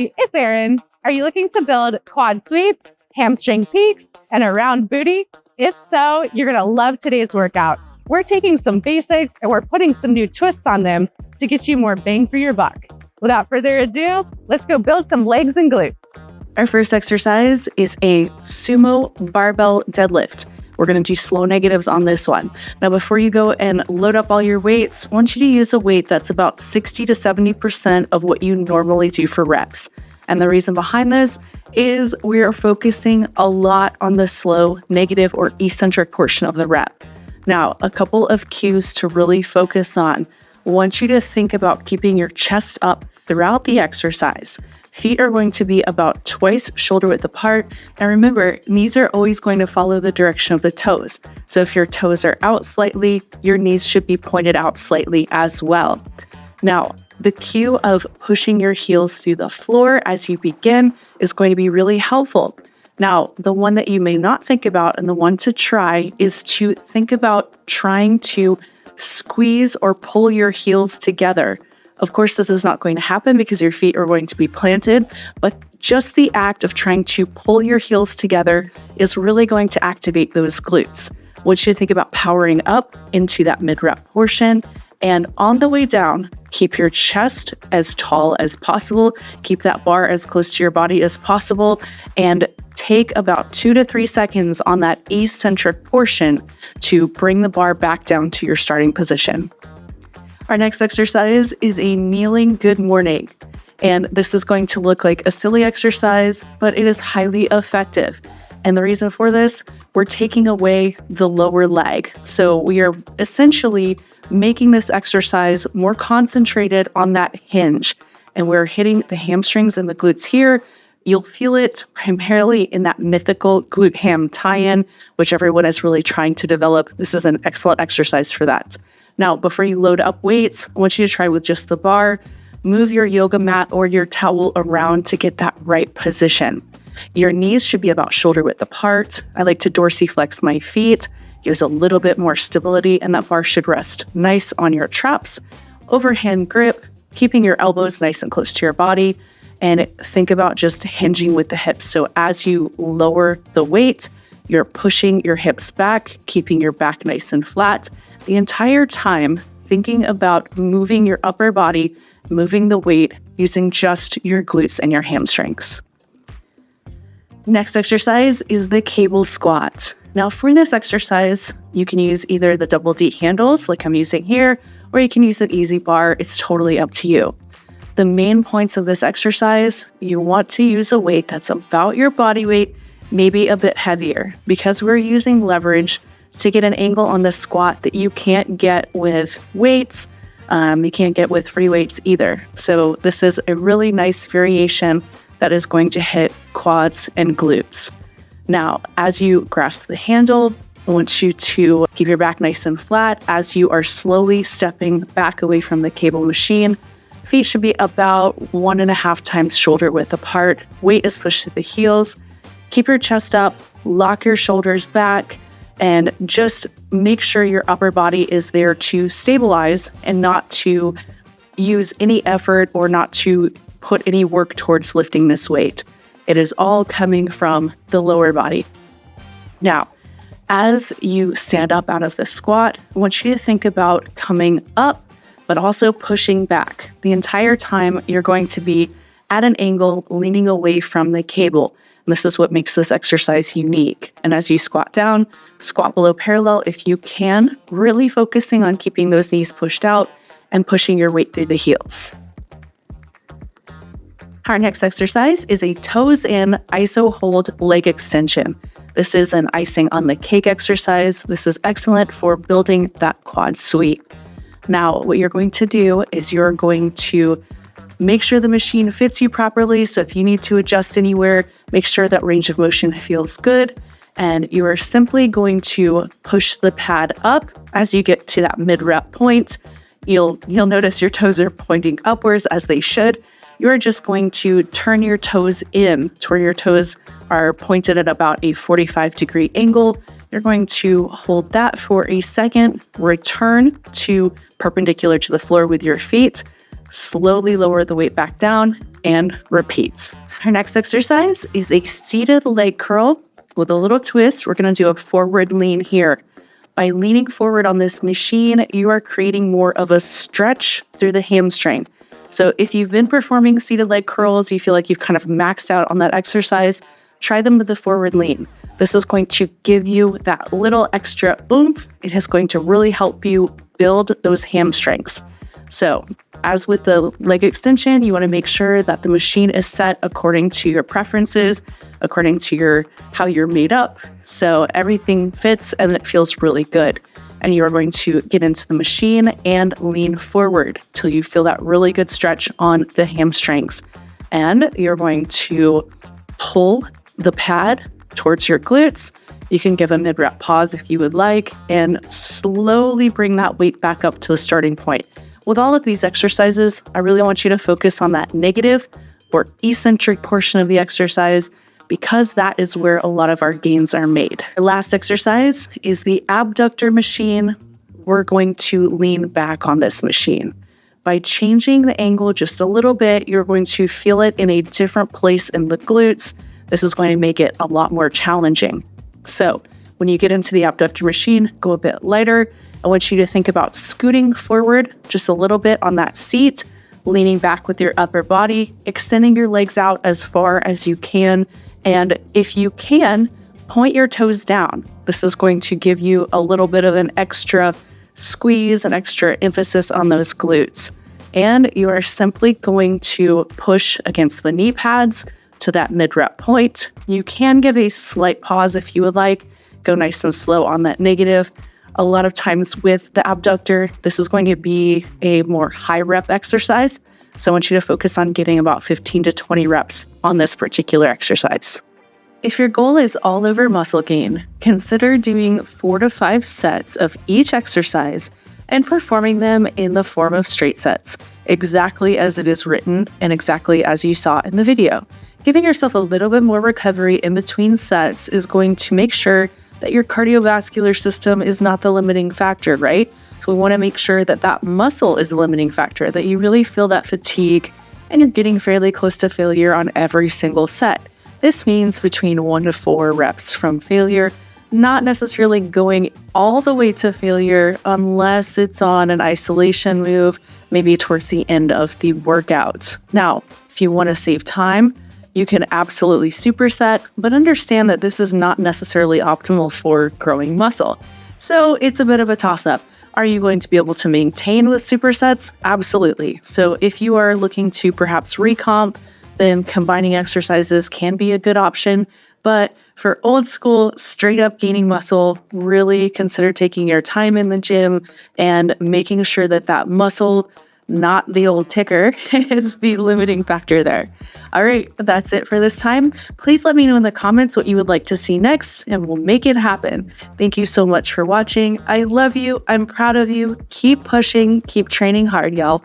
everybody, it's Erin. Are you looking to build quad sweeps, hamstring peaks, and a round booty? If so, you're going to love today's workout. We're taking some basics and we're putting some new twists on them to get you more bang for your buck. Without further ado, let's go build some legs and glutes. Our first exercise is a sumo barbell deadlift. We're going to do slow negatives on this one. Now, before you go and load up all your weights, I want you to use a weight that's about 60 to 70% of what you normally do for reps. And the reason behind this is we are focusing a lot on the slow negative or eccentric portion of the rep. Now, a couple of cues to really focus on. I want you to think about keeping your chest up throughout the exercise. Feet are going to be about twice shoulder width apart. And remember, knees are always going to follow the direction of the toes. So if your toes are out slightly, your knees should be pointed out slightly as well. Now, the cue of pushing your heels through the floor as you begin is going to be really helpful. Now, the one that you may not think about and the one to try is to think about trying to squeeze or pull your heels together. Of course, this is not going to happen because your feet are going to be planted, but just the act of trying to pull your heels together is really going to activate those glutes. I want you to think about powering up into that mid-rep portion, and on the way down, keep your chest as tall as possible, keep that bar as close to your body as possible, and take about 2 to 3 seconds on that eccentric portion to bring the bar back down to your starting position. Our next exercise is a kneeling good morning. And this is going to look like a silly exercise, but it is highly effective. And the reason for this, we're taking away the lower leg. So we are essentially making this exercise more concentrated on that hinge. And we're hitting the hamstrings and the glutes here. You'll feel it primarily in that mythical glute ham tie-in, which everyone is really trying to develop. This is an excellent exercise for that. Now, before you load up weights, I want you to try with just the bar. Move your yoga mat or your towel around to get that right position. Your knees should be about shoulder width apart. I like to dorsiflex my feet, gives a little bit more stability, and that bar should rest nice on your traps. Overhand grip, keeping your elbows nice and close to your body, and think about just hinging with the hips. So as you lower the weight, you're pushing your hips back, keeping your back nice and flat. The entire time, thinking about moving your upper body, moving the weight, using just your glutes and your hamstrings. Next exercise is the cable squat. Now for this exercise, you can use either the double D handles like I'm using here, or you can use an easy bar. It's totally up to you. The main points of this exercise, you want to use a weight that's about your body weight, maybe a bit heavier, because we're using leverage to get an angle on the squat that you can't get with weights. You can't get with free weights either. So this is a really nice variation that is going to hit quads and glutes. Now, as you grasp the handle, I want you to keep your back nice and flat as you are slowly stepping back away from the cable machine. Feet should be about 1.5 times shoulder width apart. Weight is pushed to the heels. Keep your chest up, lock your shoulders back, and just make sure your upper body is there to stabilize and not to use any effort or not to put any work towards lifting this weight. It is all coming from the lower body. Now, as you stand up out of the squat, I want you to think about coming up, but also pushing back. The entire time you're going to be at an angle, leaning away from the cable. And this is what makes this exercise unique. And as you squat down, squat below parallel if you can, really focusing on keeping those knees pushed out and pushing your weight through the heels. Our next exercise is a toes in iso hold leg extension. This is an icing on the cake exercise. This is excellent for building that quad sweep. Now, what you're going to do is you're going to make sure the machine fits you properly. So if you need to adjust anywhere, make sure that range of motion feels good. And you are simply going to push the pad up as you get to that mid-rep point. You'll notice your toes are pointing upwards as they should. You're just going to turn your toes in to where your toes are pointed at about a 45-degree angle. You're going to hold that for a second, return to perpendicular to the floor with your feet, slowly lower the weight back down, and repeat. Our next exercise is a seated leg curl with a little twist. We're going to do a forward lean here. By leaning forward on this machine, you are creating more of a stretch through the hamstring. So if you've been performing seated leg curls, you feel like you've kind of maxed out on that exercise, try them with the forward lean. This is going to give you that little extra oomph. It is going to really help you build those hamstrings. So as with the leg extension, you want to make sure that the machine is set according to your preferences, according to how you're made up. So everything fits and it feels really good. And you are going to get into the machine and lean forward till you feel that really good stretch on the hamstrings. And you're going to pull the pad towards your glutes. You can give a mid-rep pause if you would like, and slowly bring that weight back up to the starting point. With all of these exercises, I really want you to focus on that negative or eccentric portion of the exercise, because that is where a lot of our gains are made. Our last exercise is the abductor machine. We're going to lean back on this machine. By changing the angle just a little bit, you're going to feel it in a different place in the glutes. This is going to make it a lot more challenging. So when you get into the abductor machine, go a bit lighter. I want you to think about scooting forward just a little bit on that seat, leaning back with your upper body, extending your legs out as far as you can. And if you can, point your toes down. This is going to give you a little bit of an extra squeeze, an extra emphasis on those glutes. And you are simply going to push against the knee pads to that mid-rep point. You can give a slight pause if you would like. Go nice and slow on that negative. A lot of times with the abductor, this is going to be a more high rep exercise. So I want you to focus on getting about 15 to 20 reps on this particular exercise. If your goal is all over muscle gain, consider doing 4 to 5 sets of each exercise and performing them in the form of straight sets, exactly as it is written and exactly as you saw in the video. Giving yourself a little bit more recovery in between sets is going to make sure that your cardiovascular system is not the limiting factor, right? So we want to make sure that that muscle is the limiting factor, that you really feel that fatigue and you're getting fairly close to failure on every single set. This means between 1 to 4 reps from failure, not necessarily going all the way to failure unless it's on an isolation move, maybe towards the end of the workout. Now, if you want to save time, you can absolutely superset, but understand that this is not necessarily optimal for growing muscle. So it's a bit of a toss-up. Are you going to be able to maintain with supersets? Absolutely. So if you are looking to perhaps recomp, then combining exercises can be a good option. But for old school, straight up gaining muscle, really consider taking your time in the gym and making sure that that muscle, not the old ticker, is the limiting factor there. All right, that's it for this time. Please let me know in the comments what you would like to see next, and we'll make it happen. Thank you so much for watching. I love you. I'm proud of you. Keep pushing, keep training hard, y'all.